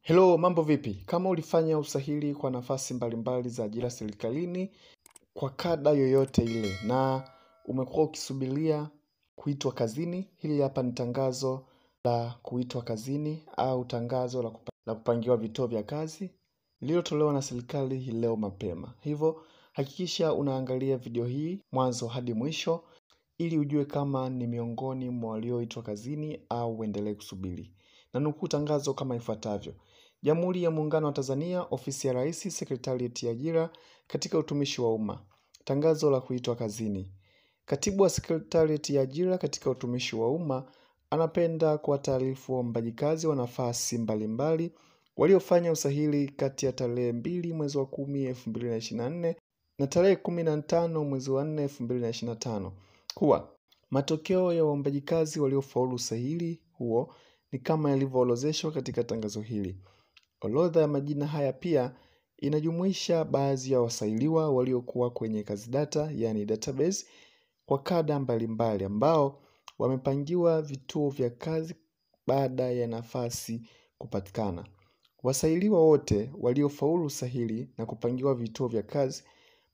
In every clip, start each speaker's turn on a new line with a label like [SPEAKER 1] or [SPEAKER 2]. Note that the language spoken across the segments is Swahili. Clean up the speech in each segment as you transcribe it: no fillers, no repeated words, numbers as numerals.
[SPEAKER 1] Hello, mambo vipi? Kama ulifanya usahili kwa nafasi mbalimbali za ajira serikalini kwa kada yoyote ile na umekuwa ukisubiria kuitwa kazini, hili hapa ni tangazo la kuitwa kazini au tangazo la kupangiwa vituo vya kazi lililotolewa na serikali hii leo mapema. Hivyo hakikisha unaangalia video hii mwanzo hadi mwisho ili ujue kama ni miongoni mwa walioitwa kazini au uendelee kusubiri. Na nukuu tangazo kama ifuatavyo. Jamhuri ya Muungano wa Tanzania, Ofisi ya Rais, Sekretarieti ya Ajira katika Utumishi wa Umma. Tangazo la kuitwa kazini. Katibu wa Sekretarieti ya Ajira katika Utumishi wa Umma anapenda kuwataarifu waombaji kazi wa nafasi mbalimbali waliofanya usahili kati ya tarehe 2 mwezi wa 10 2024 na tarehe 15 mwezi wa 4 2025 kuwa matokeo ya waombaji kazi waliofaulu usahili huo ni kama yalivyoorodheshwa katika tangazo hili. Orodha ya majina haya pia inajumuisha baadhi ya wasailiwa waliokuwa kwenye kazi data, yani database, kwa kada mbalimbali ambao wamepangiwa vituo vya kazi baada ya nafasi kupatikana. Wasailiwa wote waliofaulu usahili na kupangiwa vituo vya kazi,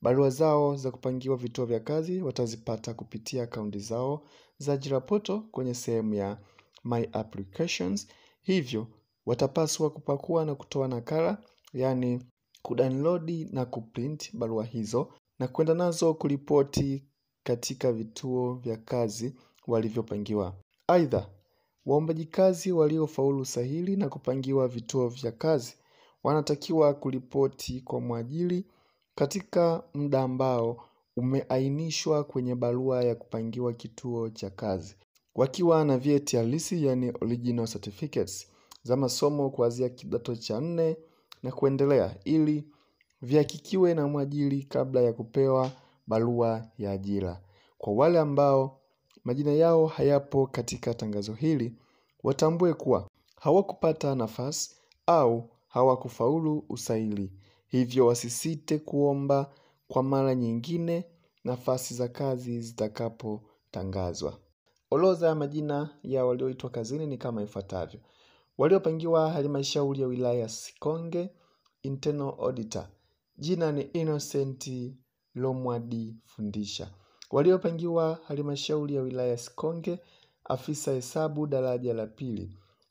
[SPEAKER 1] barua zao za kupangiwa vituo vya kazi watazipata kupitia akaunti zao za ajira portal kwenye sehemu ya My Applications. Hivyo watapaswa kupakua na kutoa nakala, yani kudownload na kuprint barua hizo na kwenda nazo kuripoti katika vituo vya kazi walivyopangiwa. Aidha, waombaji kazi waliofaulu usahili na kupangiwa vituo vya kazi wanatakiwa kuripoti kwa mwajiri katika muda ambao umeainishwa kwenye barua ya kupangiwa kituo cha kazi, wakiwa na vyeti halisi, yani original certificates za masomo kuanzia kidato cha 4 na kuendelea, ili vihakikiwe na mwajiri kabla ya kupewa barua ya ajira. Kwa wale ambao majina yao hayapo katika tangazo hili, watambue kuwa hawakupata nafasi au hawakufaulu usahili. Hivyo wasisite kuomba kwa mara nyingine nafasi za kazi zitakapotangazwa. Orodha ya majina ya walioitwa kazini ni kama ifuatavyo. Waliopangiwa halmashauri ya wilaya Sikonge, internal auditor, jina ni Innocent Lomwadi Fundisha. Waliopangiwa halmashauri ya wilaya Sikonge, afisa hesabu daraja la 2,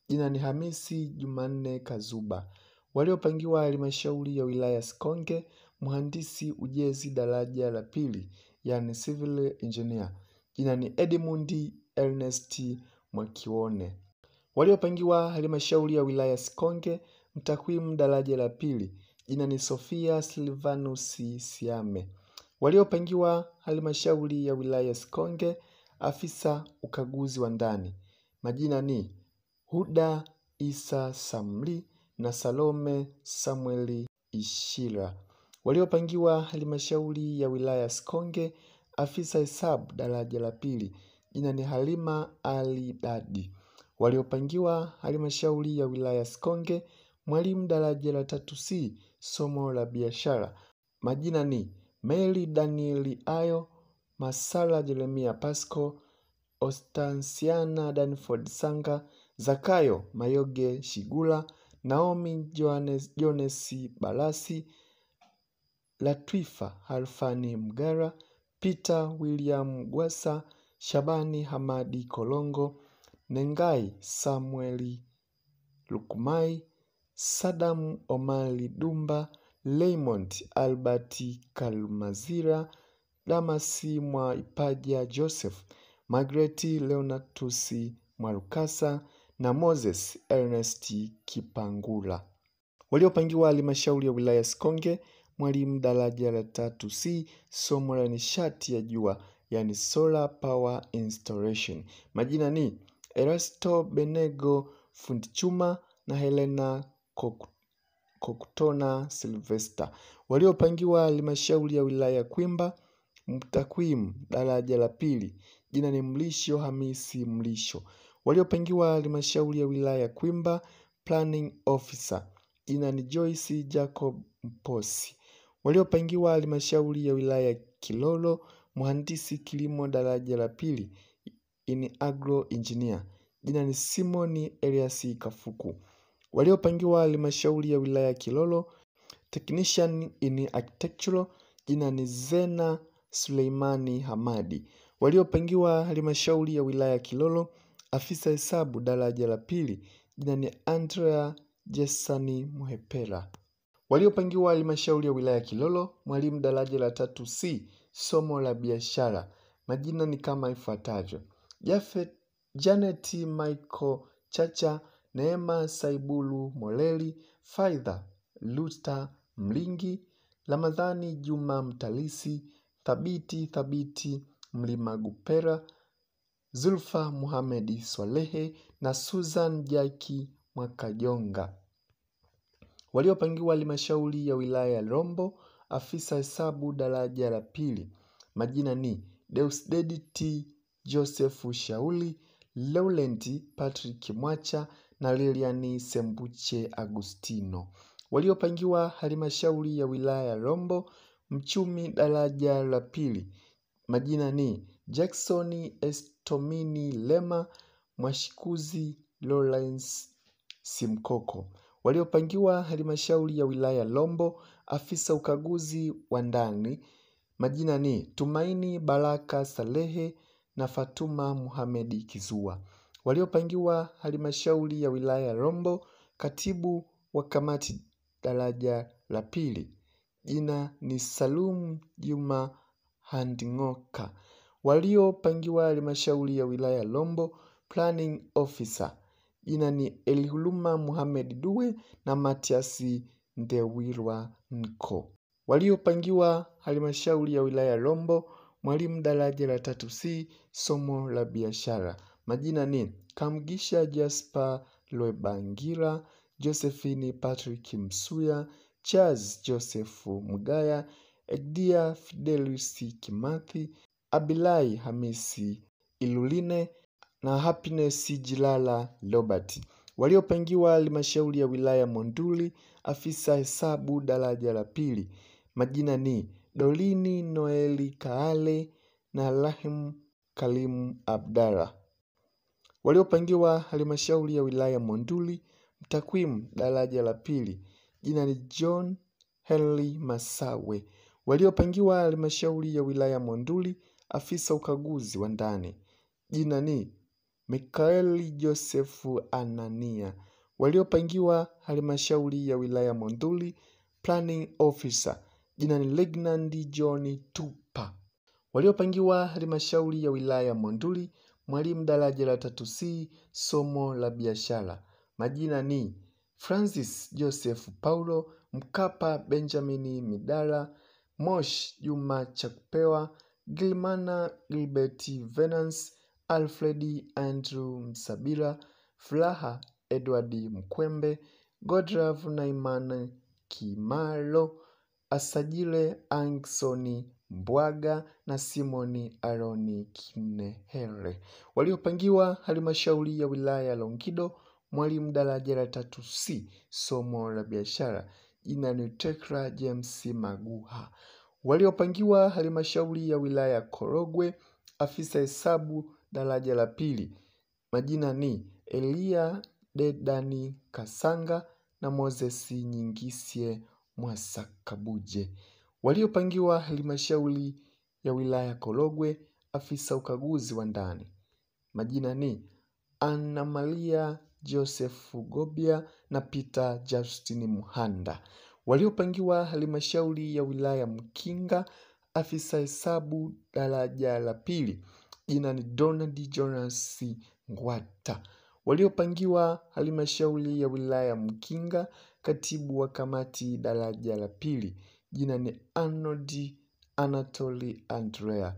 [SPEAKER 1] jina ni Hamisi Jumanne Kazuba. Waliopangiwa halmashauri ya wilaya Sikonge, mhandisi ujenzi daraja la 2, yani civil engineer, jina ni Edmundi Ernest Mwakione. Waliopangiwa halmashauri ya wilaya Sikonge, mtakwimu daraja la 2, jina ni Sofia Silvanus Siame. Waliopangiwa halmashauri ya wilaya Sikonge, afisa ukaguzi wa ndani, majina ni Huda Isa Samli na Salome Samueli Ishira. Waliopangiwa halmashauri ya wilaya Sikonge, afisa hesabu daraja la 2, jina ni Halima Ali Dadi. Waliopangiwa halmashauri ya wilaya Sikonge, mwalimu daraja la 3C, somo la biashara, majina ni Mary Danieli Ayo, Masala Jeremia Pasco, Ostansiana Danford Sanga, Zakayo Mayoge Shigula, Naomi Jones Balasi, Latwifa Halfani Mgara, Peter William Gwasa, Shabani Hamadi Kolongo, Nengai Samueli Lukumai, Sadam Omali Dumba, Raymond Albert Kalmazira, Damasi Mwaipaja Joseph, Margreti Leonatus Mwarukasa na Moses Ernest Kipangula. Waliopangiwa halmashauri ya wilaya Sikonge, mwalimu daraja la 3C, somo la nishati ya jua, yani solar power installation, majina ni Erasto Benego Fundichuma na Helena Kokutona Sylvester. Waliopangiwa halmashauri ya wilaya Kwimba, mtakwimu daraja la 2, jina ni Mlisho Hamisi Mlisho. Waliopangiwa halmashauri ya wilaya Kwimba, planning officer, jina ni Joyce Jacob Mposi. Waliopangiwa halmashauri ya wilaya Kilolo, mhandisi kilimo daraja la 2, ini agro engineer, jina ni Simoni Elias Kafuku. Waliopangiwa halmashauri ya wilaya ya Kilolo, technician in architectural, jina ni Zena Suleimani Hamadi. Waliopangiwa halmashauri ya wilaya ya Kilolo, afisa hesabu daraja la pili, jina ni Andrea Jesani Muhepera. Waliopangiwa halmashauri ya wilaya ya Kilolo, mwalimu daraja la 3C, somo la biashara. Majina ni kama ifuatavyo: Janet Michael Chacha, Neema Saibulu Moleli, Faidha Luta Mlingi, Ramadhani Juma Mtalisi, Thabiti Mlima Gupera, Zulfa Muhamedi Swalehe na Susan Jaki Mwakajonga. Waliopangiwa halmashauri ya wilaya ya Rombo, afisa hesabu daraja la pili. Majina ni Deusdedit Joseph Shauli, Laurent Patrick Mwacha na Lilian Sembuche Agustino. Waliopangiwa halmashauri ya wilaya ya Rombo, mchumi daraja la pili. Majina ni Jackson Estomini Lema, Mwashikuzi Lawrence Simkoko. Waliopangiwa halmashauri ya wilaya ya Rombo, afisa ukaguzi wa ndani. Majina ni Tumaini Baraka Salehe na Fatuma Muhamedi Kizua. Waliopangiwa halmashauri ya wilaya ya Rombo, katibu wa kamati daraja la pili. Jina ni Salum Juma Handingoka. Waliopangiwa halmashauri ya wilaya ya Rombo, planning officer. Jina ni Elihuluma Muhammad Duwe na Matiasi Ndewirwa Nko. Waliopangiwa halmashauri ya wilaya ya Rombo, mwalimu daraja la 3C, somo la biashara. Majina ni Kamgisha Jasper Loebangira, Josephine Patrick Msuya, Charles Joseph Mugaya, Egdia Fidelis Kimathi, Abilai Hamisi Iluline na Happiness Jilala Robert. Waliopangiwa halmashauri ya wilaya Monduli, afisa hesabu daraja la pili. Majina ni Dolini Noeli Kaale na Rahim Kalimu Abdalla. Waliopangiwa halmashauri ya wilaya Monduli, mtakwimu daraja la pili. Jina ni John Henry Masawe. Waliopangiwa halmashauri ya wilaya Monduli, afisa ukaguzi wa ndani. Jina ni Mikaeli Joseph Anania. Waliopangiwa halmashauri ya wilaya Monduli, planning officer. Jina ni Legnandi John Tupa. Waliopangiwa halmashauri ya wilaya Monduli, mwalimu daraja la 3C, somo la biashara. Majina ni Francis Joseph Paulo, Mkapa Benjamin Midala, Mosh Juma Chakupewa, Gilmana Gilbert Venance, Alfred Andrew Msabira, Furaha Edward Mkwembe, Godrav Naimana Kimalo, Asajile Angsoni Mbwaga na Simoni Aroni Kinehere. Waliopangiwa halmashauri ya wilaya ya Longido, mwalimu daraja la 3C, somo la biashara. Jina ni Tekra James Maguha. Waliopangiwa halmashauri ya wilaya ya Korogwe, afisa hesabu daraja la pili. Majina ni Elia Dedani Kasanga na Moses Nyingisye Mwasakabuje. Waliopangiwa halmashauri ya wilaya Korogwe, afisa ukaguzi wa ndani. Majina ni Anna Maria Joseph Gobia na Peter Justin Muhanda. Waliopangiwa halmashauri ya wilaya Mkinga, afisa hesabu daraja la pili. Jina ni Donald Jonas Ngwata. Waliopangiwa halmashauri ya wilaya Mkinga, katibu wa kamati daraja la pili. Jina ni Arnold Anatoly Andrea.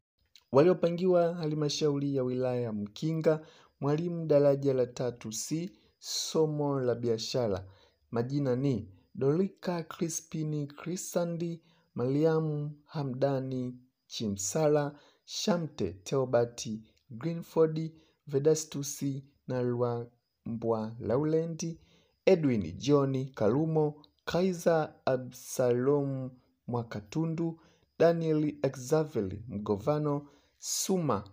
[SPEAKER 1] Waliopangiwa halmashauri ya wilaya Mkinga, mwalimu daraja la 3C, somo la biashara. Majina ni Dorika Crispini Crisandi, Mariamu Hamdani Chimsala, Shamte Theobati Greenford, Vedastusi na Luambwa Laulendi, Edwin John Kalumo, Kaiser Absalom Mwakatundu, Daniel Exavel Mgovano, Suma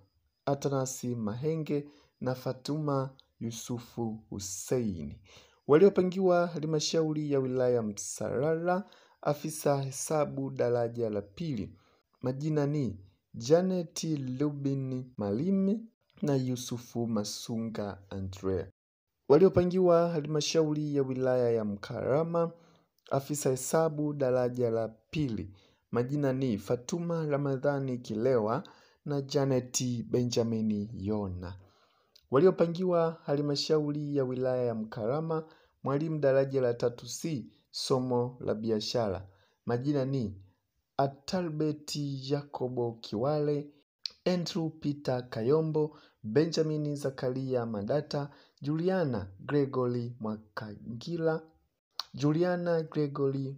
[SPEAKER 1] Atanasi Mahenge na Fatuma Yusufu Hussein. Waliopangiwa halmashauri ya wilaya Msalala, afisa hesabu daraja la pili. Majina ni Janet Lubin Malimi na Yusufu Masunga Andrea. Waliopangiwa halmashauri ya wilaya ya Mkarama, afisa hesabu daraja la pili. Majina ni Fatuma Ramadhani Kilewa na Janet Benjamin Yona. Waliopangiwa halmashauri ya wilaya ya Mkarama, mwalimu daraja la 3C, somo la biashara. Majina ni Atalbert Jacobo Kiwale, Andrew Peter Kayombo, Benjamin Zakaria Madata, Juliana Gregory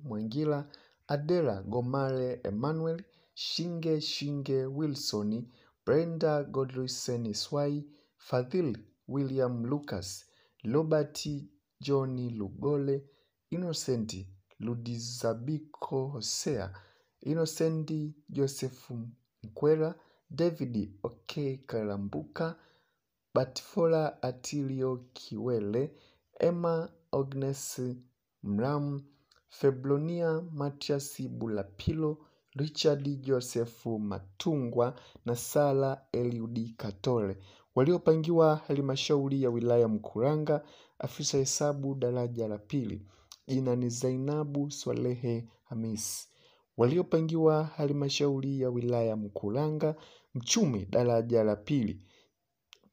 [SPEAKER 1] Mwangila, Adela Gomale Emmanuel, Shinge Wilson, Brenda Godrisen Swai, Fadhili William Lucas, Robert John Lugole, Innocent Ludizabiko Hosea, Innocent Joseph Mkwela, David Kalambuka, Batfola Atilio Kiwele, Emma Agnes Mram, Febronia Matias Bulapilo, Richard Joseph Matungwa na Sala Eliudi Katole. Waliopangiwa halmashauri ya wilaya Mkuranga, afisa hesabu daraja la pili. Jina ni Zainabu Swalehe Hamis. Waliopangiwa halmashauri ya wilaya Mkuranga, mchumi daraja la pili.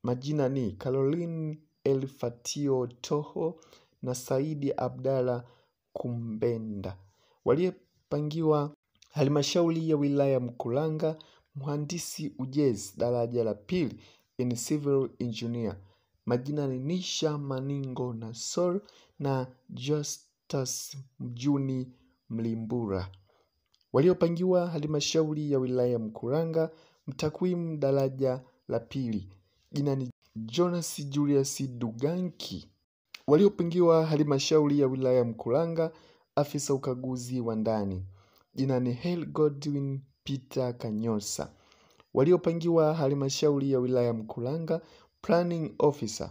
[SPEAKER 1] Majina ni Caroline Elfatio Toho na Saidi Abdalla Kumbenda. Waliopangiwa halmashauri ya wilaya Mkuranga, mhandisi ujenzi daraja la pili in civil engineer. Majina ni Nisha Maningo na Sol na Justus Mjuni Mlimbura. Waliopangiwa halmashauri ya wilaya Mkuranga, mtakwimu daraja la pili. Jina ni Jonas Julius Duganki. Waliopangiwa halmashauri ya wilaya Mkuranga, afisa ukaguzi wa ndani. Jina ni Hel Godwin Peter Kanyosa. Waliopangiwa halmashauri ya wilaya Mkuranga, planning officer.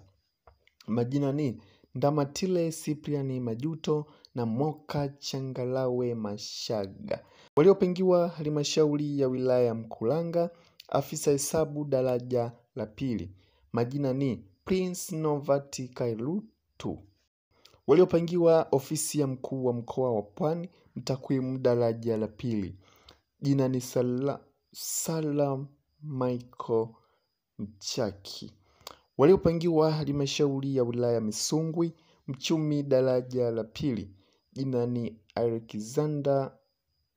[SPEAKER 1] Majina ni Ndamatile Cyprian Majuto na Moka Changalawe Mashaga. Waliopangiwa halmashauri ya wilaya Mkuranga, afisa hesabu daraja la pili. Majina ni Prince Novati Kairutu. Waliopangiwa ofisi ya mkuu wa mkoa wa Pwani, mtakwimu daraja la pili. Jina ni Salam Michael Mchaki. Waliopangiwa halmashauri ya wilaya Misungwi, mchumi daraja la pili. Jina ni Alexander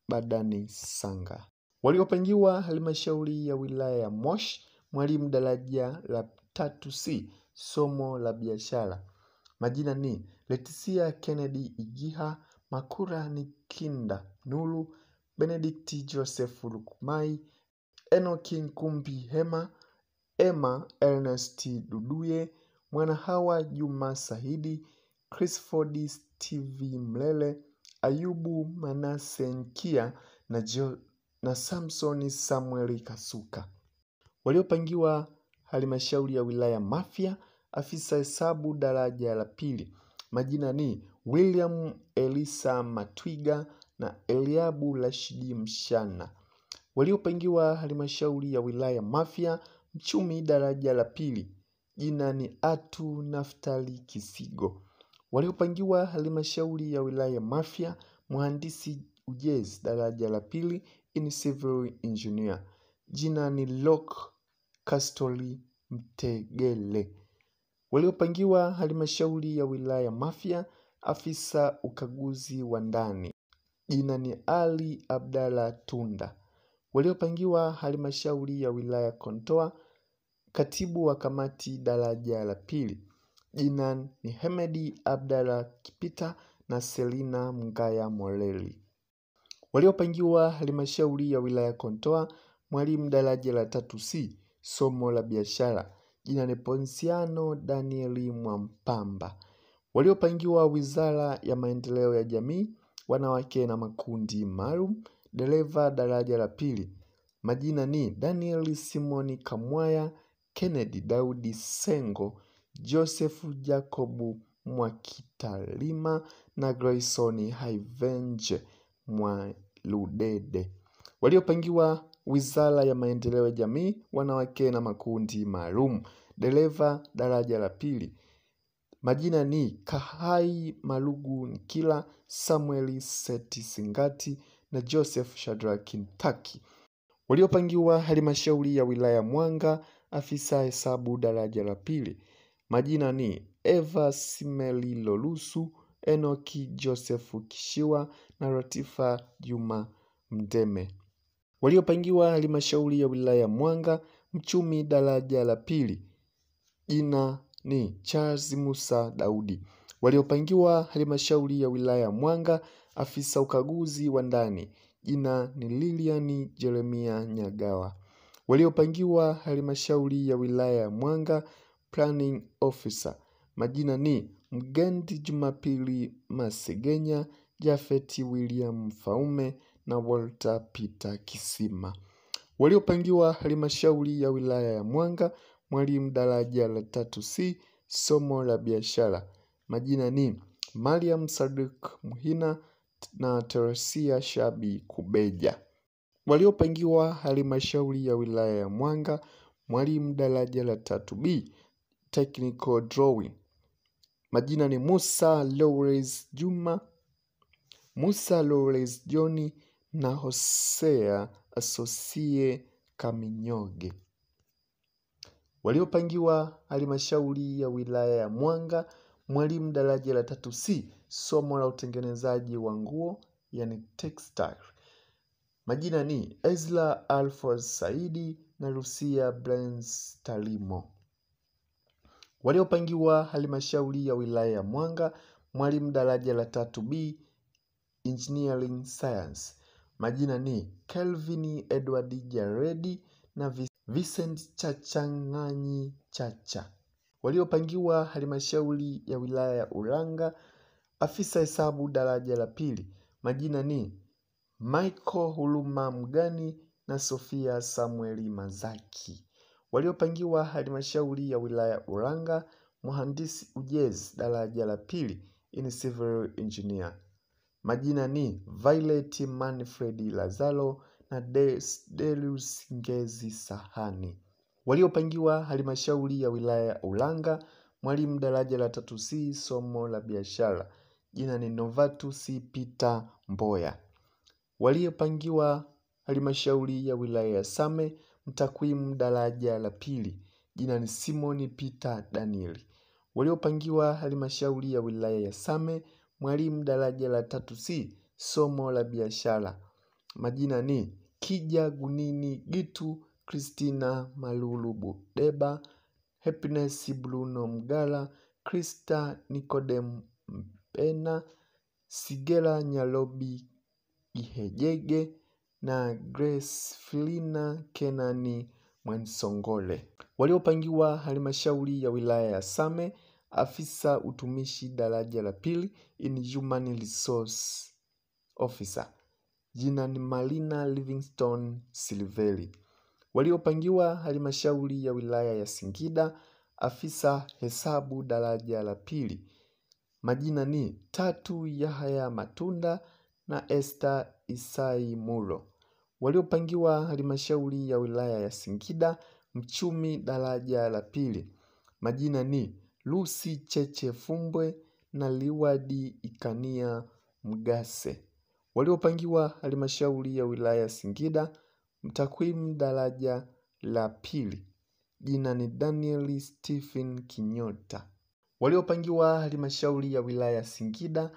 [SPEAKER 1] Badani Sanga. Waliopangiwa halmashauri ya wilaya ya Moshi, mwalimu daraja la 3C, somo la biashara. Majina ni Leticia Kennedy Igiha, Makura Nikinda Nulu, Benedict Joseph Lukumai, Enoki Nkumbi Hema, Emma Ernest Duduye, Mwanahawa Juma Sahidi, Chrisford Steve Mlele, Ayubu Manase Nkia na Samson Samuel Kasuka. Waliopangiwa halmashauri ya wilaya Mafia, afisa hesabu daraja la pili. Majina ni William Elisa Matwiga na Eliabu Rashidi Mshana. Waliopangiwa halmashauri ya wilaya Mafia, mchumi daraja la pili. Jina ni Atu Naftali Kisigo. Waliopangiwa halmashauri ya wilaya Mafia, mhandisi ujenzi daraja la pili in civil engineer. Jina ni Lok Kastori Mtegele. Waliopangiwa halmashauri ya wilaya Mafia, afisa ukaguzi wa ndani. Jina ni Ali Abdalla Tunda. Waliopangiwa halmashauri ya wilaya Kondoa, katibu wa kamati daraja la pili. Jina ni Hemedi Abdalla Kipita na Selina Mgaya Moreli. Waliopangiwa halmashauri ya wilaya Kondoa, mwalimu daraja la 3C, somo la biashara. Jina ni Ponsiano Danieli Mwampamba. Waliopangiwa wizara ya maendeleo ya jamii, wanawake na makundi maalum, dereva daraja la pili. Majina ni Daniel Simoni Kamwaya, Kennedy Daudi Sengo, Joseph Jacobu Mwakitalima na Grayson Haivenje Mwaludede. Waliopangiwa Wizara ya Maendeleo ya Jamii, Wanawake na Makundi Maalum, dereva daraja la pili. Majina ni Kahai Malugu Nkila, Samuel Seti Singati na Joseph Shadrack Ntaki. Waliopangiwa Halmashauri ya Wilaya Mwanga, afisa hesabu daraja la pili. Majina ni Eva Simeli Lolusu, Enoki Joseph Kishiwa na Ratifa Juma Mdeme. Waliopangiwa Halmashauri ya Wilaya Mwanga, mchumi daraja la pili. Jina ni Charles Musa Daudi. Waliopangiwa Halmashauri ya Wilaya Mwanga, afisa ukaguzi wa ndani. Jina ni Lilian Jeremia Nyagawa. Waliopangiwa Halmashauri ya Wilaya Mwanga, planning officer. Majina ni Mgendi Jumapili Masegenya, Jafeti William Faume na Walter Peter Kisima. Waliopangiwa Halmashauri ya Wilaya ya Mwanga, mwalimu daraja la 3C, somo la biashara. Majina ni Mariam Sadik Muhina na Teresia Shabi Kubeja. Waliopangiwa Halmashauri ya Wilaya ya Mwanga, mwalimu daraja la 3B, technical drawing. Majina ni Musa Lawrence Juma, Musa Lawrence Johnny na Hosea Asosie Kaminyoge. Waliopangiwa Halmashauri ya Wilaya ya Mwanga, mwalimu daraja la 3C, somo la utengenezaji wa nguo, yani textile. Majina ni Ezra Alfons Saidi na Lucia Blens Talimo. Waliopangiwa Halmashauri ya Wilaya ya Mwanga, mwalimu daraja la 3B, engineering science. Majina ni Kelvin Edward Jaredi na Vincent Chachanganyi Chacha. Waliopangiwa Halmashauri ya Wilaya ya Ulanga, afisa hesabu daraja la pili. Majina ni Michael Huluma Mgani na Sofia Samueli Mazaki. Waliopangiwa Halmashauri ya Wilaya Ulanga, mhandisi ujenzi daraja la pili, in civil engineer. Majina ni Violet Manfred Lazaro na Delius Ngezi Sahani. Waliopangiwa Halmashauri ya Wilaya ya Ulanga, mwalimu daraja la 3C, somo la biashara. Jina ni Novatus Peter Mboya. Waliopangiwa Halmashauri ya Wilaya ya Same, mtakwimu daraja la pili. Jina ni Simon Peter Daniel. Waliopangiwa Halmashauri ya Wilaya ya Same, mwalimu daraja la 3C, somo la biashara. Majina ni Kija Gunini Gitu, Christina Malulu Budeba, Happiness Bruno Mgala, Krista Nicodem Mpena, Sigela Nyalobi Ihejege na Grace Filina Kenani Mwensongole. Waliopangiwa Halmashauri ya Wilaya ya Same, afisa utumishi daraja la pili, in human resource officer. Jina ni Marina Livingstone Silveri. Waliopangiwa Halmashauri ya Wilaya ya Singida, afisa hesabu daraja la pili. Majina ni Tatu Yahaya Matunda na Esther Isai Muro. Waliopangiwa Halmashauri ya Wilaya ya Singida, mchumi daraja la pili. Majina ni Lucy Cheche Fumbwe na Liwadi Ikania Mgase. Waliopangiwa Halmashauri ya Wilaya ya Singida, mtakwimu daraja la pili. Jina ni Daniel Stephen Kinyota. Waliopangiwa Halmashauri ya Wilaya ya Singida,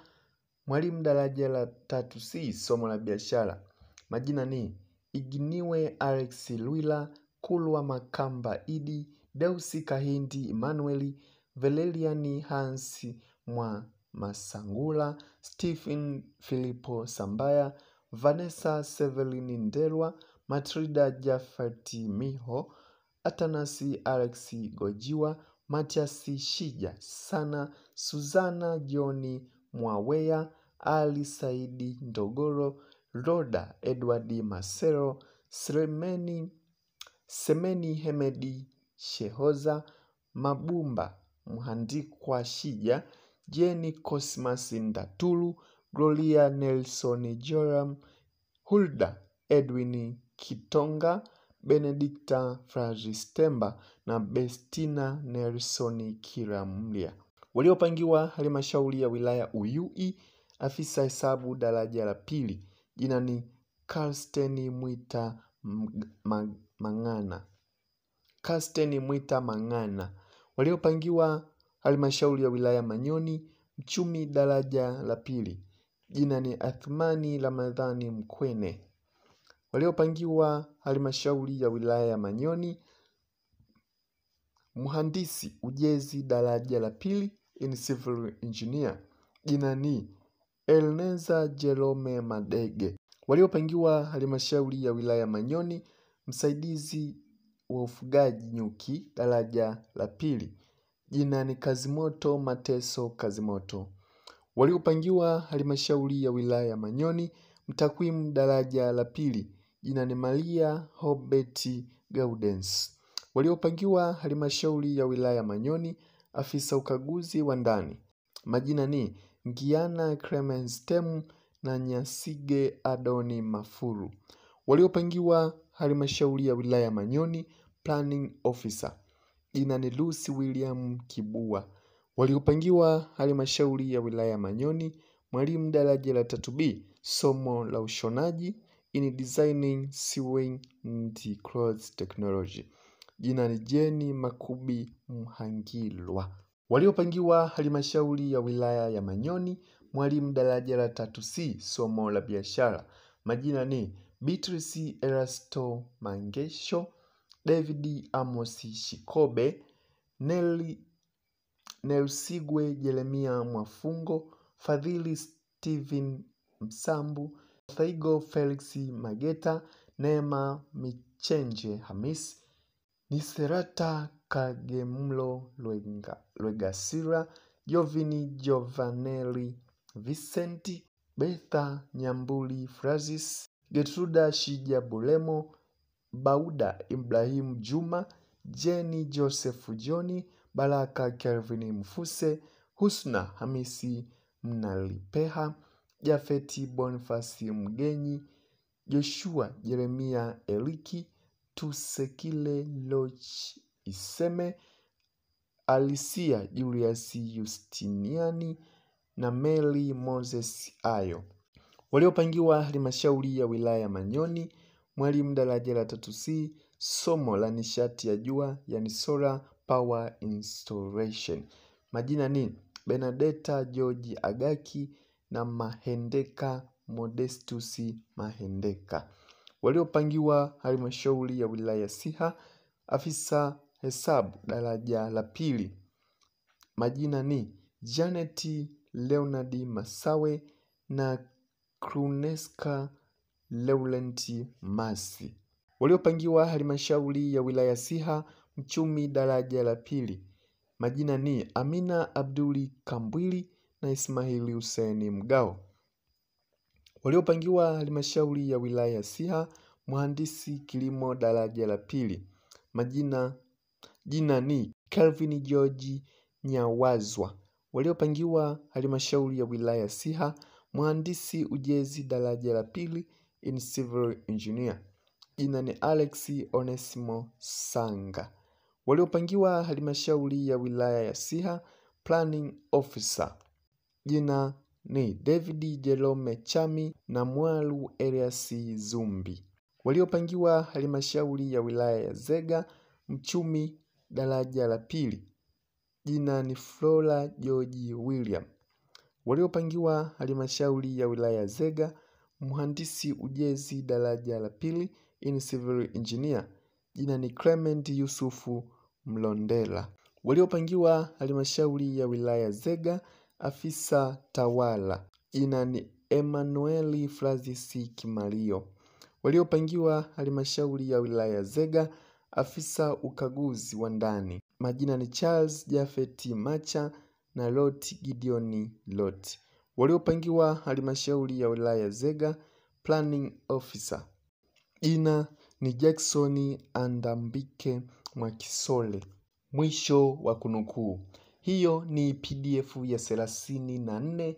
[SPEAKER 1] mwalimu daraja la 3C, somo la biashara. Majina ni Iginiwe Alex Luila, Kulwa Makamba Idi, Deusi Kahindi Emmanueli, Valeriani Hansi Mwa Masangula, Stephen Filipo Sambaya, Vanessa Sevelini Ndelwa, Matrida Jafati Miho, Atanasi Alex Gojiwa, Matiasi Shija Sana, Suzana Joni Mwawea, Ali Saidi Ndogoro, Roda Edward Masero, Semeni Hemedi Shehoza, Mabumba Mhandikwa Shija, Jenny Cosmas Ndatulu, Gloria Nelson Joram, Hulda Edwin Kitonga, Benedicta Frazistemba na Bestina Nelson Kiramlia. Waliopangiwa halmashauri ya wilaya Uyui, afisa hesabu daraja la pili, jina ni Karsten Mwita Mangana. Karsten Mwita Mangana. Waliopangiwa halmashauri ya wilaya Manyoni, mchumi daraja la pili, jina ni Athmani Ramadhani Mkwene. Waliopangiwa halmashauri ya wilaya ya Manyoni, mhandisi ujenzi daraja la pili in civil engineer, jina ni Elneza Jerome Madege. Waliopangiwa halmashauri ya wilaya Manyoni, msaidizi wa ufugaji nyuki daraja la pili, jina ni Kazimoto Mateso Kazimoto. Waliopangiwa halmashauri ya wilaya Manyoni, mtakwimu daraja la pili, jina ni Maria Hobert Gaudens. Waliopangiwa halmashauri ya wilaya Manyoni, afisa ukaguzi wa ndani, majina ni Ngiana Clemens Temu na Nyasige Adoni Mafuru. Waliopangiwa halmashauri ya wilaya Manyoni, planning officer, jina ni Lucy William Kibua. Waliopangiwa halmashauri ya wilaya Manyoni, mwalimu daraja la 3B, somo la ushonaji in designing sewing and clothes technology, jina ni Jenny Makubi Mhangilwa. Waliopangiwa halmashauri ya wilaya ya Manyoni, mwalimu daraja la 3C, somo la biashara, majina ni Beatrice Erasto Mangesho, David Amos Shikobe, Nelsigwe Jeremia Mwafungo, Fadhili Steven Msambu, Thaigo Felix Mageta, Neema Michenje Hamis, Niserata Kagemlo Lwegasira, Jovini Giovanelli Vicenti, Betha Nyambuli Francis, Getruda Shija Bulemo, Bauda Ibrahim Juma, Jenny Joseph Joni, Baraka Kelvin Mfuse, Husna Hamisi Mnalipeha, Jafeti Bonifasi Mgenyi, Joshua Jeremia Eliki, Tusekile Loch Iseme, Alicia Julius Justiniani na Meli Moses Ayo. Waliopangiwa halmashauri ya wilaya Manyoni, mwalimu daraja la 3C, somo la nishati ya jua yani solar power installation, majina ni Benedetta George Agaki na Mahendeka Modestus Mahendeka. Waliopangiwa halmashauri ya wilaya Siha, afisa hesabu daraja la pili, majina ni Janet Leonard Masawe na Kruneska Laurenti Masi. Waliopangiwa halmashauri ya wilaya Siha, mchumi daraja la pili, majina ni Amina Abduli Kambwili na Ismaili Hussein Mgao. Waliopangiwa halmashauri ya wilaya Siha, mhandisi kilimo daraja la pili, jina ni Kelvin George Nyawazwa. Waliopangiwa halmashauri ya wilaya Siha, mhandisi ujenzi daraja la pili in civil engineer, jina ni Alex Onesimo Sanga. Waliopangiwa halmashauri ya wilaya ya Siha, planning officer, jina ni David Jerome Chami na Mwalu Elias Zumbi. Waliopangiwa halmashauri ya wilaya ya Zega, mchumi daraja la pili, jina ni Flora George William. Waliopangiwa halmashauri ya wilaya ya Zega, mhandisi ujenzi daraja la pili in civil engineer, jina ni Clement Yusufu Mlondela. Waliopangiwa halmashauri ya wilaya Zega, afisa tawala, jina ni Emmanuel Francis Kimario. Waliopangiwa halmashauri ya wilaya Zega, afisa ukaguzi wa ndani, majina ni Charles Jafeti Macha na Lot Gideon Lot. Waliopangiwa halmashauri ya wilaya Zega, planning officer, jina ni Jackson Andambike Mwakisole. Mwisho wa kunukuu. Hiyo ni PDF ya 34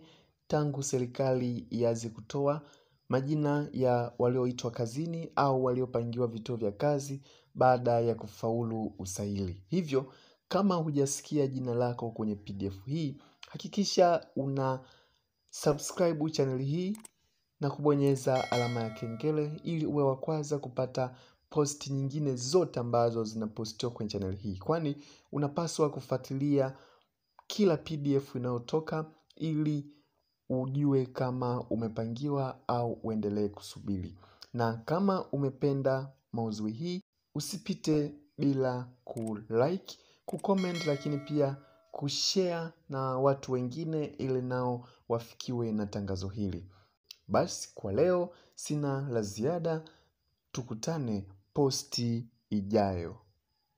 [SPEAKER 1] tangu serikali ianze kutoa majina ya walioitwa kazini au waliopangiwa vituo vya kazi baada ya kufaulu usaili. Hivyo, kama hujasikia jina lako kwenye PDF hii, hakikisha una subscribe channel hii na kubonyeza alama ya kengele ili uwe wa kwanza kupata post nyingine zote ambazo zinapostiwa kwenye channel hii. Kwani unapaswa kufuatilia kila PDF inayotoka ili ujue kama umepangiwa au uendelee kusubiri. Na kama umependa maudhui hii, usipite bila kulike, kucomment, lakini pia kushare na watu wengine ili nao wafikiwe na tangazo hili. Basi kwa leo sina la ziada, tukutane posti ijayo.